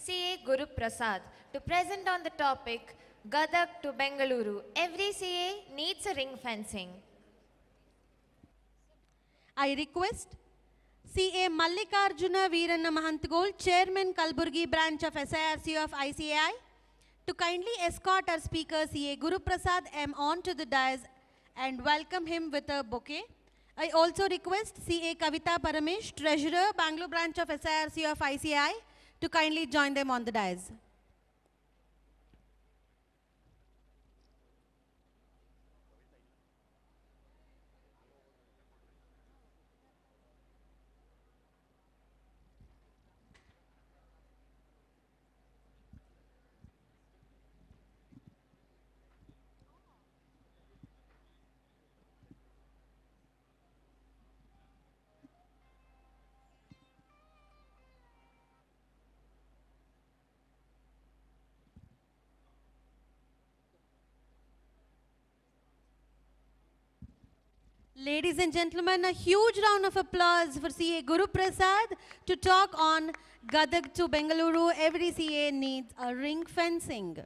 CA Guruprasad to present on the topic Gadag to Bengaluru. Every CA needs a ring fencing. I request CA Mallikarjuna Veeranna Mahantagol, Chairman Kalburgi branch of SIRC of ICAI, to kindly escort our speaker CA Guruprasad M onto the dais and welcome him with a bouquet. I also request CA Kavita Paramesh, Treasurer, Bangalore branch of SIRC of ICAI, to kindly join them on the dais. Ladies and gentlemen, a huge round of applause for CA Guruprasad to talk on Gadag to Bengaluru. Every CA needs a ring fencing.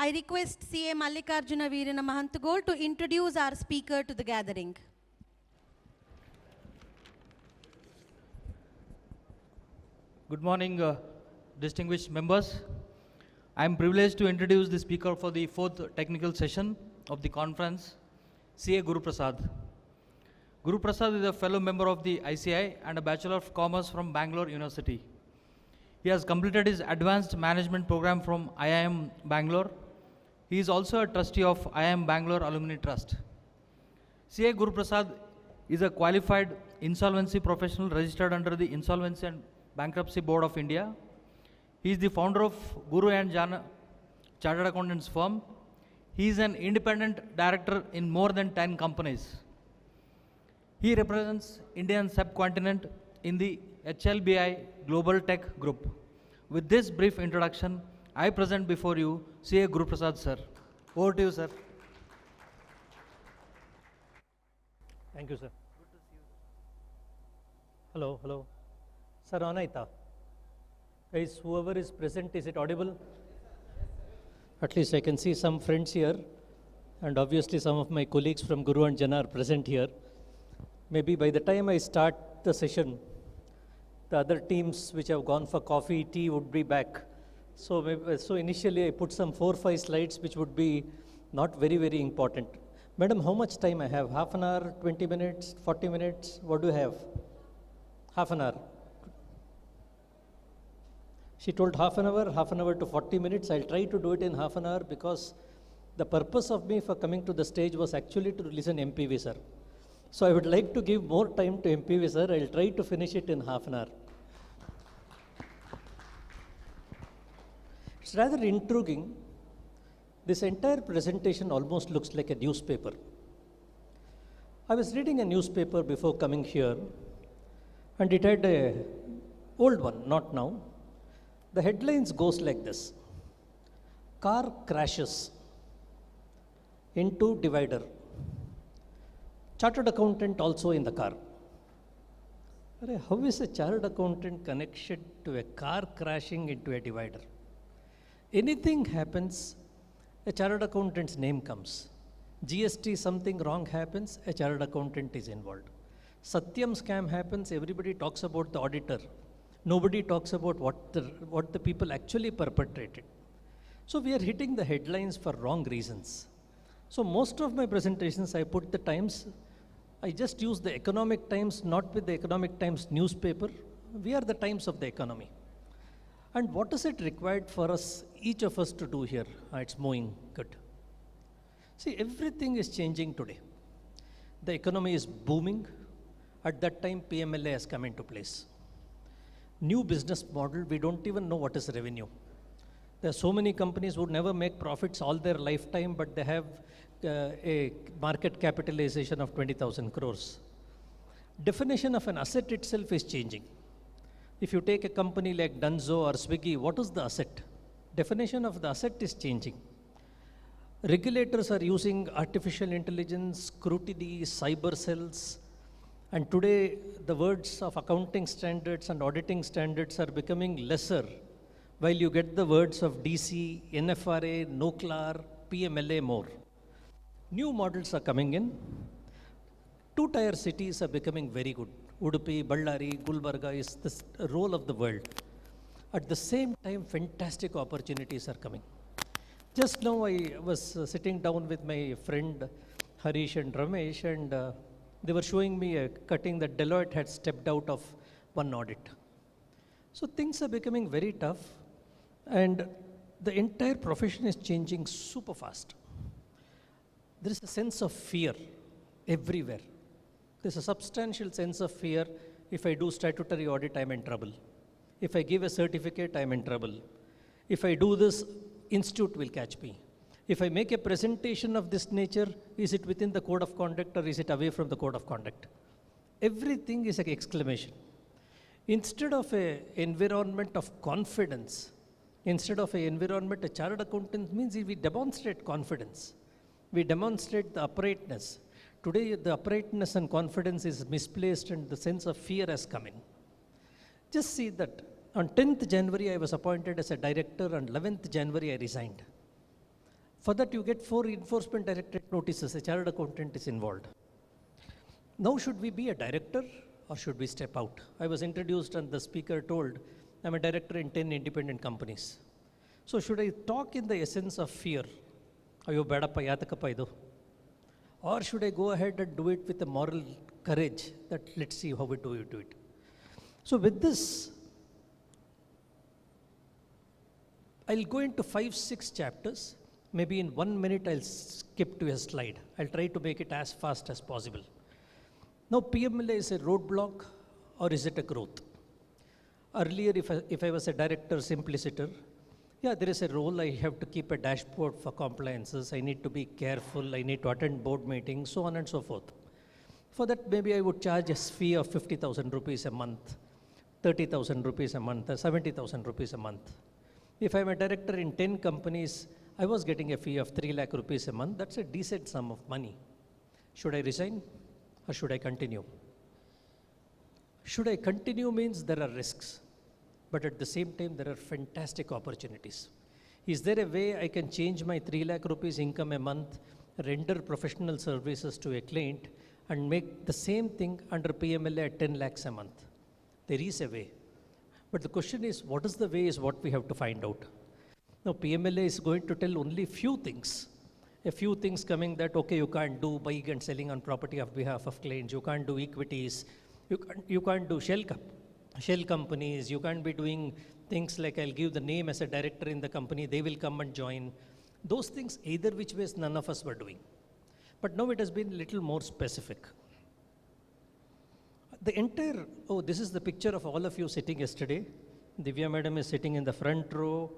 I request CA Mallikarjuna Veeranna Mahantagol to introduce our speaker to the gathering. Good morning, distinguished members. I am privileged to introduce the speaker for the fourth technical session of the conference, CA Guruprasad. Guruprasad is a fellow member of the ICI and a Bachelor of Commerce from Bangalore University. He has completed his advanced management program from IIM Bangalore. He is also a trustee of IIM Bangalore Alumni Trust. CA Guruprasad is a qualified insolvency professional registered under the Insolvency and Bankruptcy Board of India. He is the founder of Guru and Jana Chartered Accountants firm. He is an independent director in more than 10 companies. He represents Indian subcontinent in the HLBI Global Tech Group. With this brief introduction, I present before you CA Guruprasad sir. Over to you, sir. Thank you, sir. Good to see you. Hello, hello. Sir, Anaita. Guys, whoever is present, is it audible? At least I can see some friends here, and obviously some of my colleagues from Guru and Jana are present here. Maybe by the time I start the session, the other teams which have gone for coffee, tea would be back. So initially I put some 4 or 5 slides which would be not very, very important. Madam, how much time I have? Half an hour, 20 minutes, 40 minutes? What do you have? Half an hour. She told half an hour to 40 minutes. I'll try to do it in half an hour because the purpose of me for coming to the stage was actually to listen MPV sir. So I would like to give more time to MPV sir. I'll try to finish it in half an hour. It's rather intriguing. This entire presentation almost looks like a newspaper. I was reading a newspaper before coming here, and it had a old one, not now. The headlines goes like this: car crashes into divider. Chartered accountant also in the car. How is a chartered accountant connected to a car crashing into a divider? Anything happens, a chartered accountant's name comes. GST, something wrong happens, a chartered accountant is involved. Satyam scam happens, everybody talks about the auditor. Nobody talks about what the people actually perpetrated. So we are hitting the headlines for wrong reasons. So most of my presentations, I put the times. I just use the Economic Times, not with the Economic Times newspaper. We are the times of the economy. And what is it required for us, each of us to do here? It's moving good. See, everything is changing today. The economy is booming. At that time, PMLA has come into place. New business model, we don't even know what is revenue. There are so many companies who never make profits all their lifetime, but they have a market capitalization of 20,000 crores. Definition of an asset itself is changing. If you take a company like Dunzo or Swiggy, what is the asset? Definition of the asset is changing. Regulators are using artificial intelligence, scrutiny, cyber cells, and today the words of accounting standards and auditing standards are becoming lesser, while you get the words of DC, NFRA, NOCLAR, PMLA more. New models are coming in. Two-tier cities are becoming very good. Udupi, Ballari, Gulbarga is the role of the world. At the same time, fantastic opportunities are coming. Just now I was sitting down with my friend Harish and Ramesh, and they were showing me a cutting that Deloitte had stepped out of one audit. So things are becoming very tough, and the entire profession is changing super fast. There is a sense of fear everywhere. There's a substantial sense of fear. If I do statutory audit, I'm in trouble. If I give a certificate, I'm in trouble. If I do this, institute will catch me. If I make a presentation of this nature, is it within the code of conduct or is it away from the code of conduct? Everything is an exclamation. Instead of an environment of confidence, instead of an environment, a chartered accountant means we demonstrate confidence. We demonstrate the uprightness. Today, the uprightness and confidence is misplaced and the sense of fear has come in. Just see that on 10th January, I was appointed as a director, and 11th January, I resigned. For that, you get 4 enforcement directorate notices. A chartered accountant is involved. Now, should we be a director or should we step out? I was introduced and the speaker told, I'm a director in 10 independent companies. So, should I talk in the essence of fear? Ayo bedappa yatakappa idu? Or should I go ahead and do it with a moral courage that let's see how we do it? So, with this, I'll go into 5-6 chapters. Maybe in 1 minute I'll skip to a slide. I'll try to make it as fast as possible. Now PMLA is a roadblock or is it a growth? Earlier if I was a director simpliciter, yeah, there is a role. I have to keep a dashboard for compliances. I need to be careful. I need to attend board meetings, so on and so forth. For that, maybe I would charge a fee of 50,000 rupees a month, 30,000 rupees a month, or 70,000 rupees a month. If I'm a director in 10 companies, I was getting a fee of 3 lakh rupees a month. That's a decent sum of money. Should I resign or should I continue? Should I continue means there are risks, but at the same time, there are fantastic opportunities. Is there a way I can change my 3 lakh rupees income a month, render professional services to a client, and make the same thing under PMLA at 10 lakhs a month? There is a way. But the question is, what is the way is what we have to find out. Now, PMLA is going to tell only few things. A few things coming that, okay, you can't do buying and selling on property on behalf of clients. You can't do equities. You can't do shell companies. You can't be doing things like I'll give the name as a director in the company. They will come and join. Those things, either which ways, none of us were doing. But now it has been a little more specific. The entire, this is the picture of all of you sitting yesterday. Divya madam is sitting in the front row.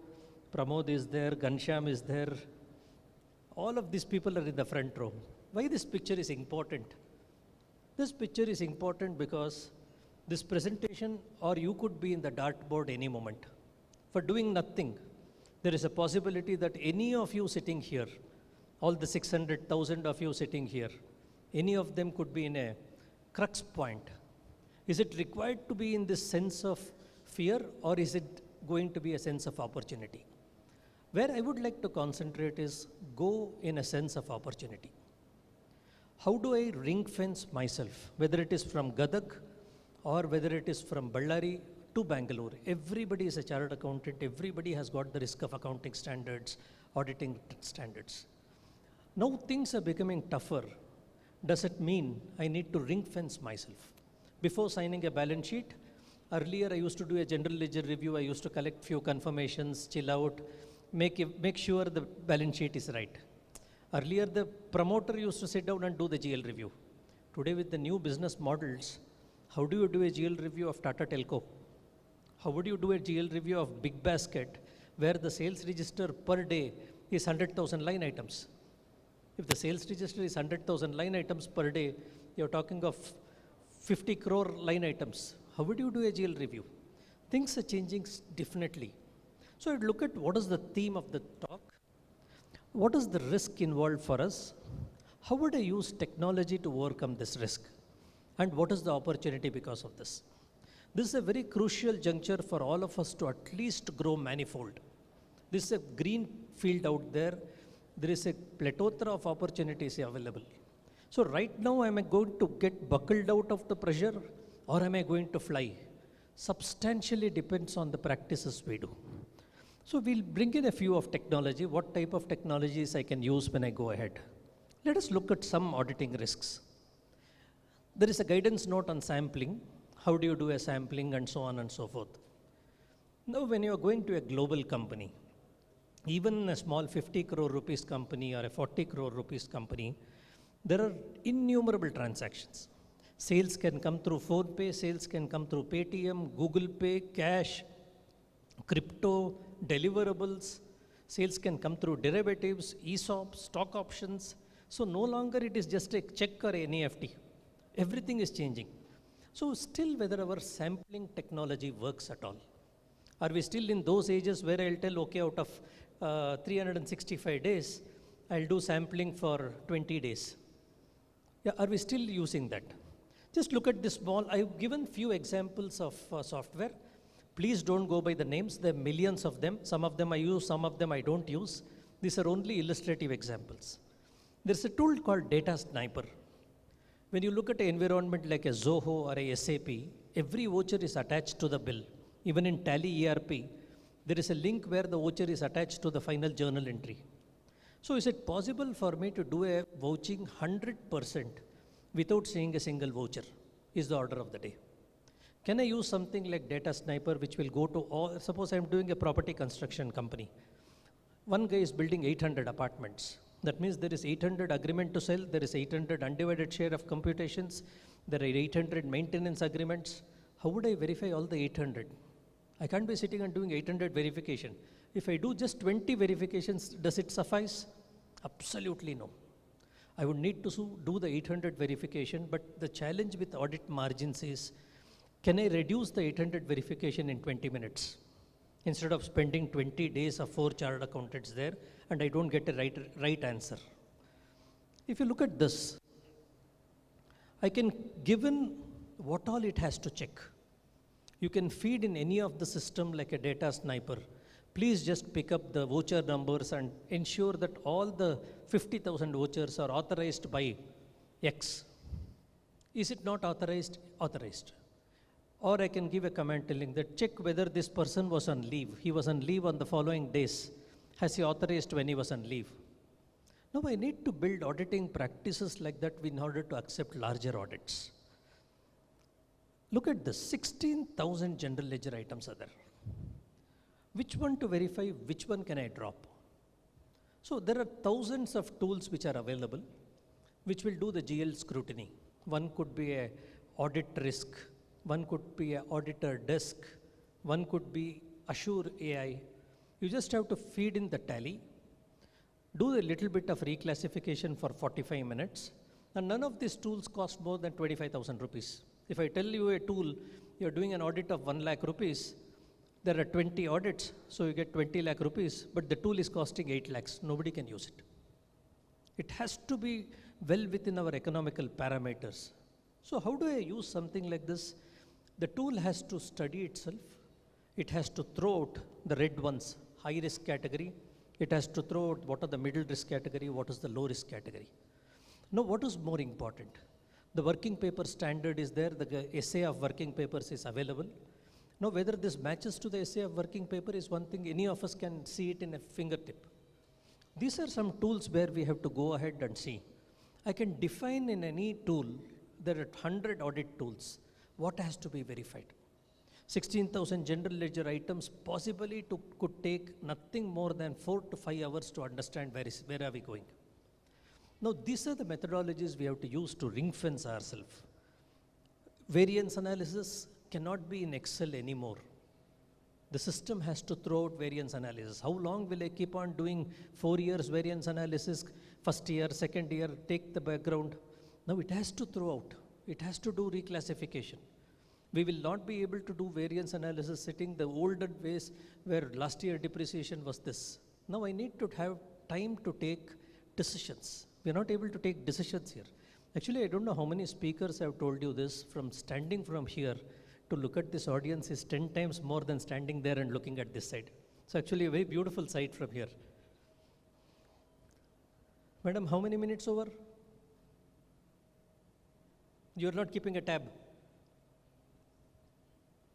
Pramod is there. Ghanshyam is there. All of these people are in the front row. Why this picture is important? This picture is important because this presentation, or you could be in the dartboard any moment. For doing nothing, there is a possibility that any of you sitting here, all the 600,000 of you sitting here, any of them could be in a crux point. Is it required to be in this sense of fear, or is it going to be a sense of opportunity? Where I would like to concentrate is go in a sense of opportunity. How do I ring fence myself, whether it is from Gadag or whether it is from Ballari to Bangalore? Everybody is a chartered accountant. Everybody has got the risk of accounting standards, auditing standards. Now things are becoming tougher. Does it mean I need to ring fence myself? Before signing a balance sheet, earlier I used to do a general ledger review. I used to collect few confirmations, chill out, make sure the balance sheet is right. Earlier, the promoter used to sit down and do the GL review. Today, with the new business models, how do you do a GL review of Tata Telco? How would you do a GL review of Big Basket where the sales register per day is 100,000 line items. If the sales register is 100,000 line items per day, you're talking of 50 crore line items. How would you do a GL review? Things are changing definitely. So I'd look at what is the theme of the talk, what is the risk involved for us, how would I use technology to overcome this risk, and what is the opportunity because of this. This is a very crucial juncture for all of us to at least grow manifold. This is a green field out there. There is a plethora of opportunities available. So right now, am I going to get buckled out of the pressure, or am I going to fly? Substantially depends on the practices we do. So we'll bring in a few of technology, what type of technologies I can use when I go ahead. Let us look at some auditing risks. There is a guidance note on sampling. How do you do a sampling and so on and so forth. Now when you are going to a global company, even a small 50 crore rupees company or a 40 crore rupees company, there are innumerable transactions. Sales can come through PhonePe, sales can come through Paytm, Google Pay, cash, crypto, deliverables. Sales can come through derivatives, ESOP, stock options. So no longer it is just a check or an EFT. Everything is changing. So still whether our sampling technology works at all. Are we still in those ages where I'll tell, okay, out of 365 days, I'll do sampling for 20 days. Yeah, are we still using that? Just look at this small, I've given few examples of software. Please don't go by the names, there are millions of them. Some of them I use, some of them I don't use. These are only illustrative examples. There's a tool called Data Sniper. When you look at an environment like a Zoho or a SAP, every voucher is attached to the bill. Even in Tally ERP, there is a link where the voucher is attached to the final journal entry. So is it possible for me to do a vouching 100% without seeing a single voucher? Is the order of the day. Can I use something like Data Sniper which will go to all, suppose I'm doing a property construction company. One guy is building 800 apartments. That means there is 800 agreement to sell, there is 800 undivided share of computations, there are 800 maintenance agreements. How would I verify all the 800? I can't be sitting and doing 800 verification. If I do just 20 verifications, does it suffice? Absolutely no. I would need to do the 800 verification, but the challenge with audit margins is, can I reduce the 800 verification in 20 minutes? Instead of spending 20 days of 4 chartered accountants there, and I don't get a right answer. If you look at this, I can, given what all it has to check, you can feed in any of the system like a Data Sniper. Please just pick up the voucher numbers and ensure that all the 50,000 vouchers are authorized by X. Is it not authorized? Authorized. Or I can give a command telling that check whether this person was on leave. He was on leave on the following days. Has he authorized when he was on leave? Now I need to build auditing practices like that in order to accept larger audits. Look at this, 16,000 general ledger items are there. Which one to verify, which one can I drop? So there are thousands of tools which are available, which will do the GL scrutiny. One could be a audit risk, one could be an auditor desk, one could be Assure AI. You just have to feed in the tally, do a little bit of reclassification for 45 minutes, and none of these tools cost more than 25,000 rupees. If I tell you a tool, you're doing an audit of 1 lakh rupees, there are 20 audits, so you get 20 lakh rupees, but the tool is costing 8 lakhs. Nobody can use it. It has to be well within our economical parameters. So how do I use something like this? The tool has to study itself. It has to throw out the red ones, high risk category. It has to throw out what are the middle risk category, what is the low risk category. Now what is more important? The working paper standard is there, the essay of working papers is available. Now whether this matches to the essay of working paper is one thing, any of us can see it in a fingertip. These are some tools where we have to go ahead and see. I can define in any tool, there are 100 audit tools, what has to be verified. 16,000 general ledger items possibly could take nothing more than 4 to 5 hours to understand where are we going. Now these are the methodologies we have to use to ring fence ourselves. Variance analysis cannot be in Excel anymore. The system has to throw out variance analysis. How long will I keep on doing 4 years variance analysis, first year, second year, take the background? Now it has to throw out. It has to do reclassification. We will not be able to do variance analysis sitting the older ways where last year depreciation was this. Now I need to have time to take decisions. We are not able to take decisions here. Actually, I don't know how many speakers have told you this. From standing from here to look at this audience is 10 times more than standing there and looking at this side. So actually a very beautiful sight from here. Madam, how many minutes over? You are not keeping a tab.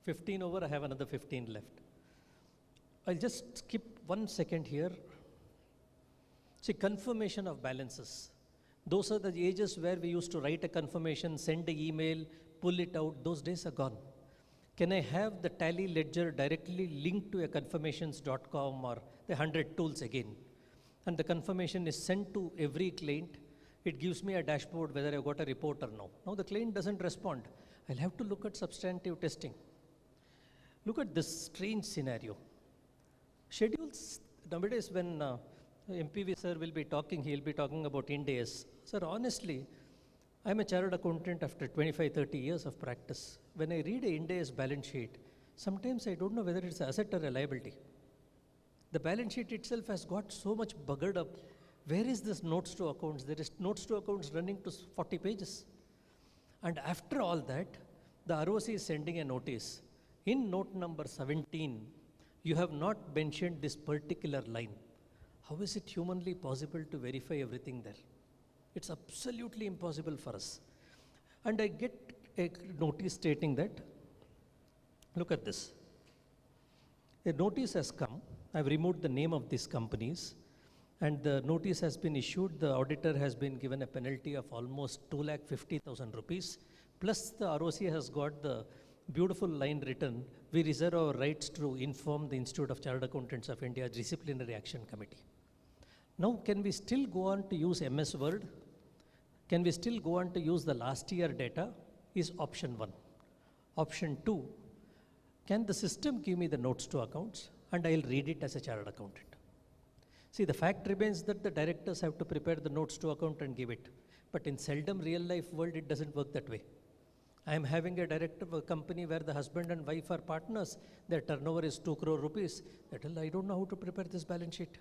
15 over, I have another 15 left. I'll just skip 1 second here. See, confirmation of balances. Those are the ages where we used to write a confirmation, send an email, pull it out. Those days are gone. Can I have the tally ledger directly linked to a confirmations.com or the 100 tools again? And the confirmation is sent to every client. It gives me a dashboard whether I got a report or no. Now the client doesn't respond. I'll have to look at substantive testing. Look at this strange scenario. Schedules, nowadays when MPV sir will be talking, he'll be talking about Ind AS. Sir, honestly, I'm a chartered accountant after 25, 30 years of practice. When I read a Ind AS balance sheet, sometimes I don't know whether it's an asset or a liability. The balance sheet itself has got so much buggered up. Where is this notes to accounts? There is notes to accounts running to 40 pages. And after all that, the ROC is sending a notice. In note number 17, you have not mentioned this particular line. How is it humanly possible to verify everything there? It's absolutely impossible for us. And I get a notice stating that, look at this. A notice has come. I've removed the name of these companies. And the notice has been issued. The auditor has been given a penalty of almost 2,50,000 rupees. Plus the ROC has got the beautiful line written, we reserve our rights to inform the Institute of Chartered Accountants of India Disciplinary Action Committee. Now, can we still go on to use MS Word? Can we still go on to use the last year data? Is option 1. Option 2, can the system give me the notes to accounts and I'll read it as a chartered accountant? See, the fact remains that the directors have to prepare the notes to account and give it. But in seldom real life world, it doesn't work that way. I am having a director of a company where the husband and wife are partners. Their turnover is 2 crore rupees. I don't know how to prepare this balance sheet.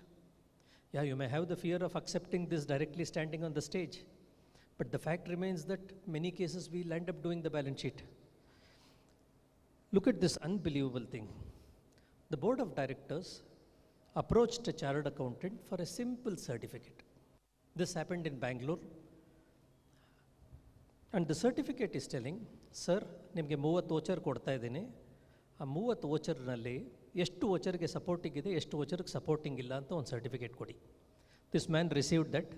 Yeah, you may have the fear of accepting this directly standing on the stage. But the fact remains that many cases we'll end up doing the balance sheet. Look at this unbelievable thing. The board of directors approached a chartered accountant for a simple certificate. This happened in Bangalore. And the certificate is telling, sir, ನಿಮಗೆ 30 voucher ಕೊಡ್ತಾ ಇದ್ದೀನಿ. ಆ 30 ವೋಚರ್ನಲ್ಲಿ ಎಷ್ಟು ವೋಚರ್ಗೆ supporting ಇದೆ, ಎಷ್ಟು ವೋಚರ್ಗೆ supporting ಇಲ್ಲ ಅಂತ ಒಂದು ಸರ್ಟಿಫಿಕೇಟ್ ಕೊಡಿ. This man received that.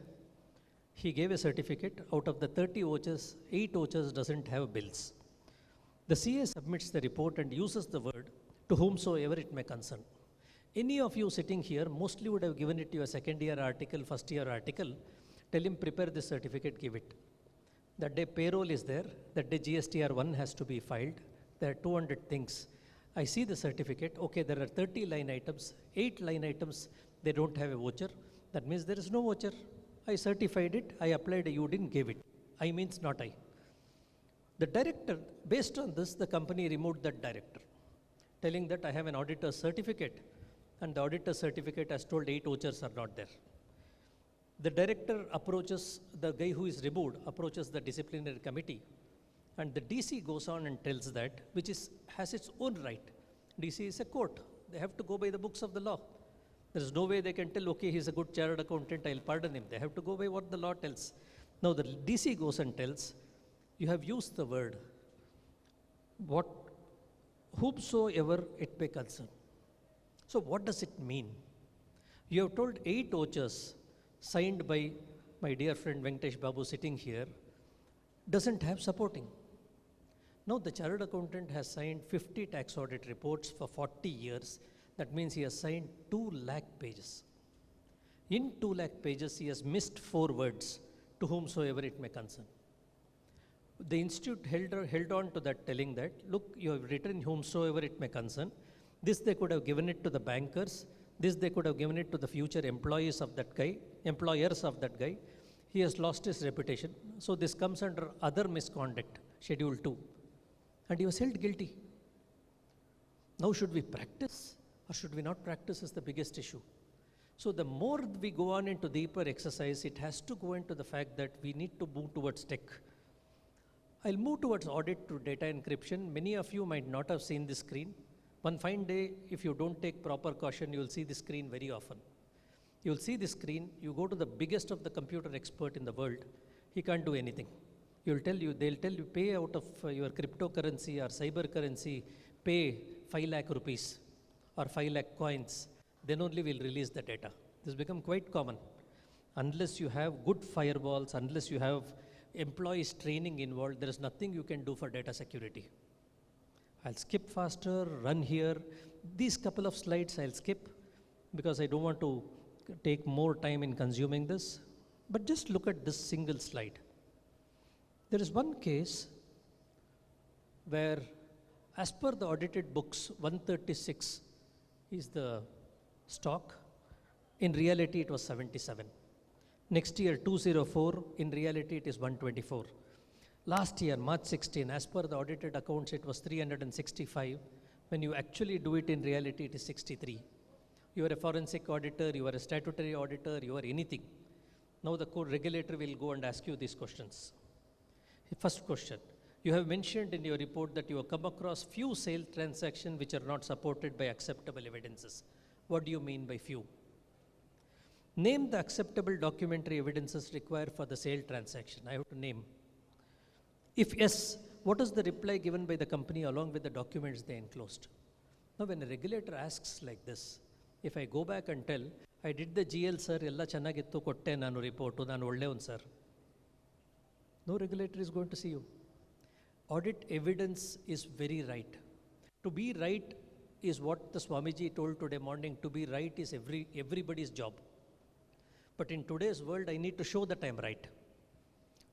He gave a certificate. Out of the 30 vouchers, 8 vouchers doesn't have bills. The CA submits the report and uses the word to whomsoever it may concern. Any of you sitting here mostly would have given it to your second year article, first year article. Tell him prepare this certificate, give it. That day payroll is there. That day GSTR 1 has to be filed. There are 200 things. I see the certificate. Okay, there are 30 line items. 8 line items, they don't have a voucher. That means there is no voucher. I certified it. I applied. You didn't give it. I means not I. The director, based on this, the company removed that director, telling that I have an auditor's certificate. And the auditor's certificate has told 8 vouchers are not there. The director approaches, the guy who is removed, approaches the disciplinary committee. And the DC goes on and tells that, which has its own right. DC is a court. They have to go by the books of the law. There is no way they can tell, okay, he's a good chartered accountant, I'll pardon him. They have to go by what the law tells. Now the DC goes and tells, you have used the word, whomsoever it may concern. So what does it mean? You have told 8 vouchers signed by my dear friend Venkatesh Babu sitting here, doesn't have supporting. Now the chartered accountant has signed 50 tax audit reports for 40 years. That means he has signed 2 lakh pages. In 2 lakh pages, he has missed 4 words, to whomsoever it may concern. The institute held on to that, telling that, look, you have written whomsoever it may concern. This they could have given it to the bankers. This they could have given it to the future employers of that guy. He has lost his reputation. So this comes under other misconduct, Schedule 2. And he was held guilty. Now should we practice or should we not practice is the biggest issue. So the more we go on into deeper exercise, it has to go into the fact that we need to move towards tech. I'll move towards audit to data encryption. Many of you might not have seen this screen. One fine day, if you don't take proper caution, you will see this screen very often. You will see this screen, you go to the biggest of the computer expert in the world, he can't do anything. They'll tell you, pay out of your cryptocurrency or cyber currency, pay 5 lakh rupees or 5 lakh coins, then only we'll release the data. This has become quite common. Unless you have good firewalls, unless you have employees training involved, there is nothing you can do for data security. I'll skip faster, run here. These couple of slides I'll skip because I don't want to take more time in consuming this. But just look at this single slide. There is one case where, as per the audited books, 136 is the stock. In reality, it was 77. Next year, 204, in reality, it is 124. Last year, March 16, as per the audited accounts, it was 365. When you actually do it in reality, it is 63. You are a forensic auditor, you are a statutory auditor, you are anything. Now the regulator will go and ask you these questions. First question, you have mentioned in your report that you have come across few sale transactions which are not supported by acceptable evidences. What do you mean by few? Name the acceptable documentary evidences required for the sale transaction. I have to name. If yes, what is the reply given by the company along with the documents they enclosed? Now when a regulator asks like this, if I go back and tell, I did the GL sir, ella channagittu kotte nanu report, nanu olle sir. No regulator is going to see you. Audit evidence is very right. To be right is what the Swamiji told today morning. To be right is everybody's job. But in today's world, I need to show that I'm right.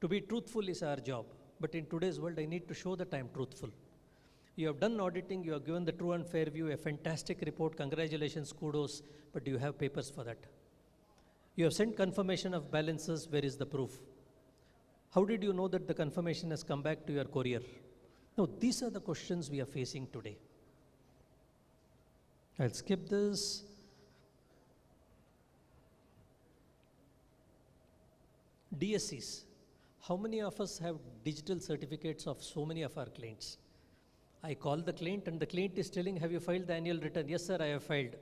To be truthful is our job. But in today's world, I need to show that I'm truthful. You have done auditing, you have given the true and fair view, a fantastic report, congratulations, kudos, but do you have papers for that? You have sent confirmation of balances, where is the proof? How did you know that the confirmation has come back to your courier? No, these are the questions we are facing today. I'll skip this. DSCs. How many of us have digital certificates of so many of our clients? I call the client and the client is telling, have you filed the annual return? Yes, sir, I have filed.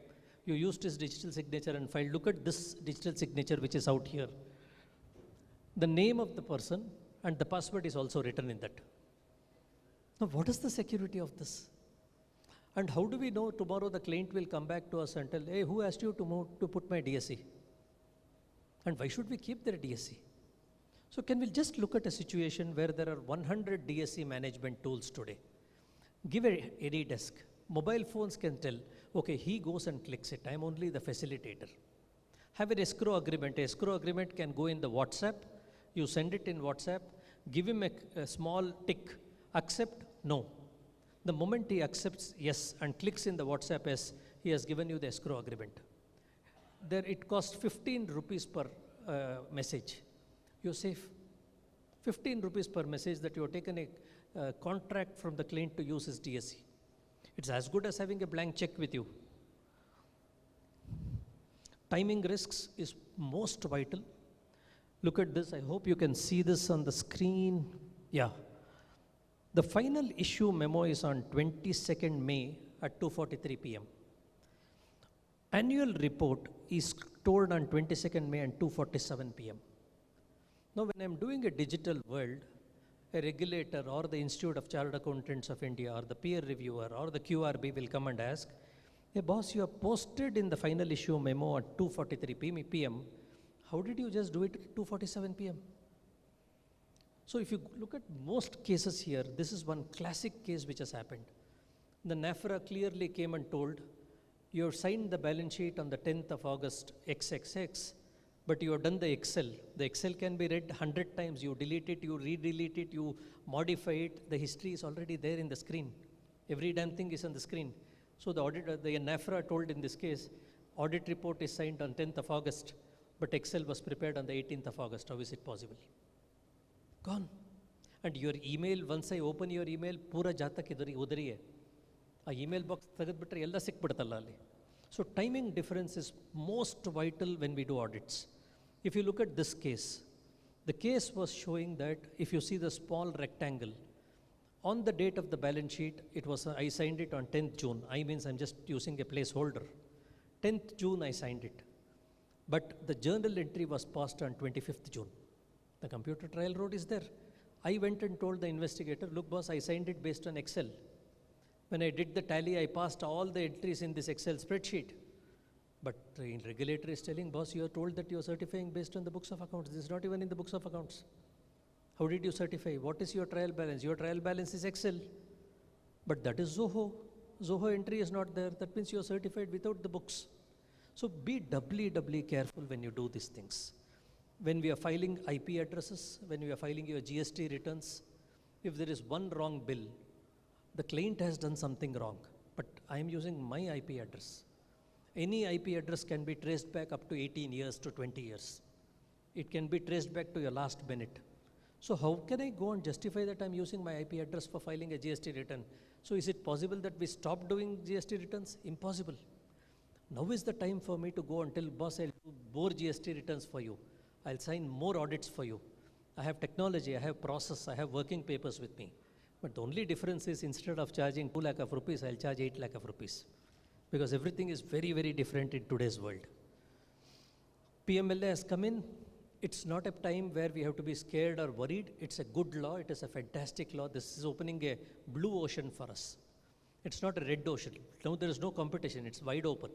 You used his digital signature and filed. Look at this digital signature which is out here. The name of the person and the password is also written in that. Now, what is the security of this? And how do we know tomorrow the client will come back to us and tell, hey, who asked you to put my DSC? And why should we keep their DSC? So can we just look at a situation where there are 100 DSC management tools today? Give any desk. Mobile phones can tell, okay, he goes and clicks it. I'm only the facilitator. Have an escrow agreement. Escrow agreement can go in the WhatsApp. You send it in WhatsApp. Give him a small tick. Accept? No. The moment he accepts yes and clicks in the WhatsApp yes, he has given you the escrow agreement. There it costs 15 rupees per message. You're safe. 15 rupees per message that you have taken a contract from the client to use his DSC. It's as good as having a blank check with you. Timing risks is most vital. Look at this. I hope you can see this on the screen. Yeah. The final issue memo is on 22nd May at 2:43 p.m. Annual report is stored on 22nd May and 2:47 p.m. Now, when I'm doing a digital world, a regulator or the Institute of Chartered Accountants of India or the peer reviewer or the QRB will come and ask, hey boss, you have posted in the final issue memo at 2:43 p.m. How did you just do it at 2:47 p.m.? So if you look at most cases here, this is one classic case which has happened. The NAFRA clearly came and told, you have signed the balance sheet on the 10th of August XXX, but you have done the Excel. The Excel can be read 100 times. You delete it, you re-delete it, you modify it. The history is already there in the screen. Every damn thing is on the screen. So the auditor, the NAFRA told in this case, audit report is signed on 10th of August, but Excel was prepared on the 18th of August. How is it possible? Gone. And your email, once I open your email, pura jatak udari hai. A email box tagad ella sikbiduttalla alli. So timing difference is most vital when we do audits. If you look at this case, the case was showing that if you see the small rectangle, on the date of the balance sheet, I signed it on 10th June. I means I'm just using a placeholder. 10th June I signed it. But the journal entry was passed on 25th June. The computer trial road is there. I went and told the investigator, look boss, I signed it based on Excel. When I did the tally, I passed all the entries in this Excel spreadsheet. But the regulator is telling, boss, you are told that you are certifying based on the books of accounts. This is not even in the books of accounts. How did you certify? What is your trial balance? Your trial balance is Excel. But that is Zoho. Zoho entry is not there. That means you are certified without the books. So be doubly careful when you do these things. When we are filing IP addresses, when we are filing your GST returns, if there is one wrong bill, the client has done something wrong, but I am using my IP address. Any IP address can be traced back up to 18 years to 20 years. It can be traced back to your last minute. So how can I go and justify that I'm using my IP address for filing a GST return? So is it possible that we stop doing GST returns? Impossible. Now is the time for me to go and tell boss, I'll do more GST returns for you. I'll sign more audits for you. I have technology, I have process, I have working papers with me. But the only difference is instead of charging 2 lakh of rupees, I'll charge 8 lakh of rupees. Because everything is very different in today's world. PMLA has come in. It's not a time where we have to be scared or worried. It's a good law. It is a fantastic law. This is opening a blue ocean for us. It's not a red ocean. Now there is no competition. It's wide open.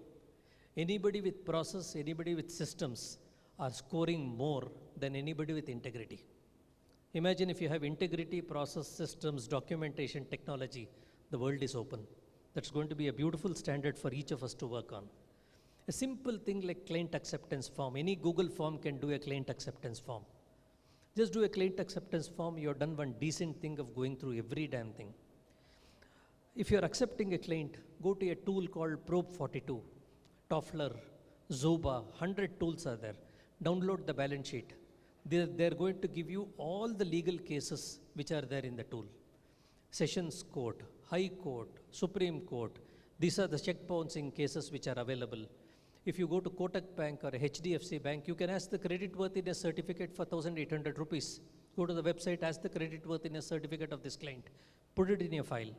Anybody with process, anybody with systems are scoring more than anybody with integrity. Imagine if you have integrity, process, systems, documentation, technology, the world is open. That's going to be a beautiful standard for each of us to work on. A simple thing like client acceptance form. Any Google form can do a client acceptance form. Just do a client acceptance form, you have done one decent thing of going through every damn thing. If you are accepting a client, go to a tool called Probe 42, Toffler, Zoba, 100 tools are there. Download the balance sheet. They're going to give you all the legal cases which are there in the tool. Sessions Court, High Court, Supreme Court. These are the check bouncing cases which are available. If you go to Kotak Bank or a HDFC Bank, you can ask the creditworthiness certificate for 1,800 rupees. Go to the website, ask the creditworthiness certificate of this client. Put it in your file.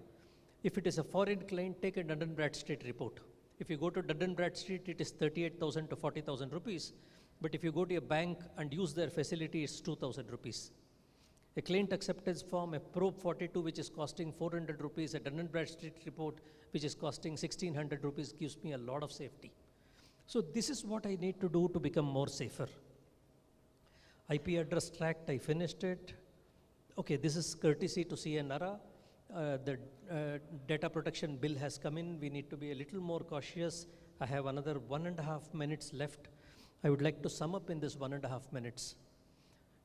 If it is a foreign client, take a Dun & Bradstreet report. If you go to Dun & Bradstreet, it is 38,000 to 40,000 rupees. But if you go to a bank and use their facility, it's 2,000 rupees. A client acceptance form, a Probe 42, which is costing 400 rupees, a Dun & Bradstreet report, which is costing 1,600 rupees, gives me a lot of safety. So this is what I need to do to become more safer. IP address tract, I finished it. Okay, this is courtesy to CA Nara. The data protection bill has come in. We need to be a little more cautious. I have another 1.5 minutes left. I would like to sum up in this 1.5 minutes.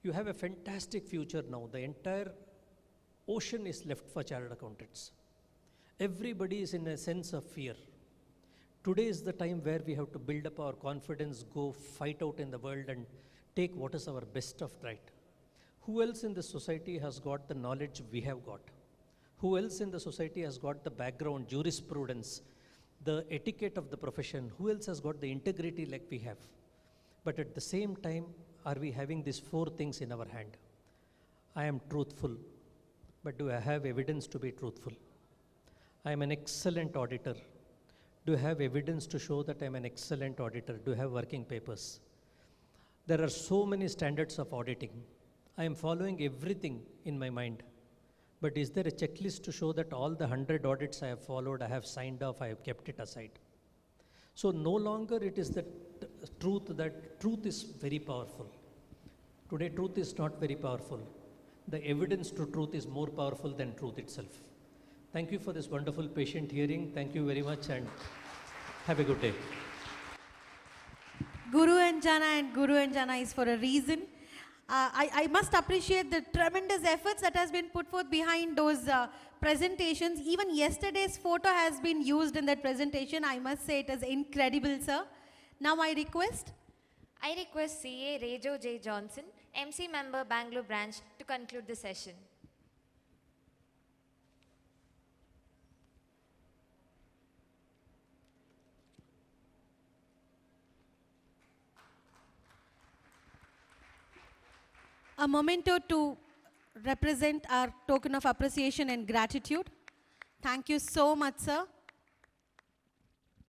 You have a fantastic future now. The entire ocean is left for chartered accountants. Everybody is in a sense of fear. Today is the time where we have to build up our confidence, go fight out in the world and take what is our best of right. Who else in the society has got the knowledge we have got? Who else in the society has got the background, jurisprudence, the etiquette of the profession? Who else has got the integrity like we have? But at the same time, are we having these 4 things in our hand? I am truthful, but do I have evidence to be truthful? I am an excellent auditor. Do I have evidence to show that I am an excellent auditor? Do I have working papers? There are so many standards of auditing. I am following everything in my mind. But is there a checklist to show that all the 100 audits I have followed, I have signed off, I have kept it aside? So no longer it is the truth that truth is very powerful. Today truth is not very powerful. The evidence to truth is more powerful than truth itself. Thank you for this wonderful patient hearing. Thank you very much and have a good day. Guru and Jana is for a reason. I must appreciate the tremendous efforts that has been put forth behind those presentations. Even yesterday's photo has been used in that presentation. I must say it is incredible, sir. Now I request CA Rejo J. Johnson, MC member Bangalore branch, to conclude the session. a memento to represent our token of appreciation and gratitude. Thank you so much, sir.